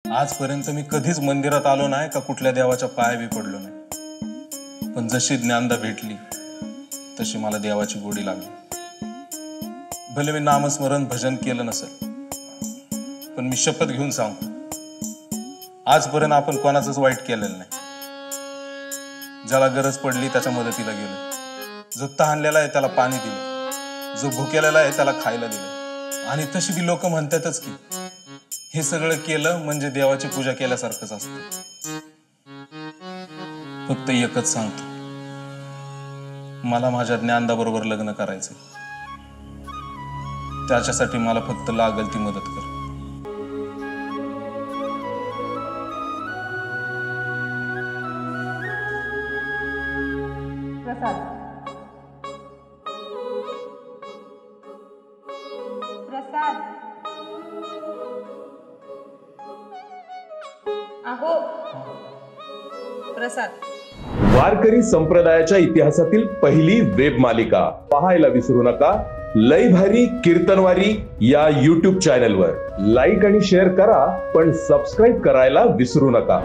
आजपर्यंत मी कधीच मंदिरात आलो नाही का कुठल्या देवाच्या पाया बी पडलो नाही, पण जशी ज्ञानदा भेटली तशी मला देवाची गोडी लागली। भले मी नामस्मरण भजन केलं नसेल, पण मी शपथ घेऊन सांगतो, आजपर्यंत आपण कोणाचंच वाईट केलेलं नाही। ज्याला गरज पडली त्याच्या मदतीला गेलो, जो तहानलेला आहे त्याला पाणी दिलं, जो भुकेलेला आहे त्याला खायला दिलं। आणि तशी बी लोक म्हणतातच की हे सगळं केलं म्हणजे देवाची पूजा केल्यासारखंच असतं। फक्त एकच सांगतो, मला माझ्या ज्ञानदा बरोबर लग्न करायचंय, त्याच्यासाठी मला फक्त लागल ती मदत कर। प्रसाद प्रसाद अहो प्रसाद। वारकरी संप्रदायाच्या इतिहासातील पहिली वेब मालिका पाहायला विसरू नका। लय भारी कीर्तनवारी या YouTube चॅनलवर लाईक आणि शेअर करा, पण सबस्क्राईब करायला विसरू नका।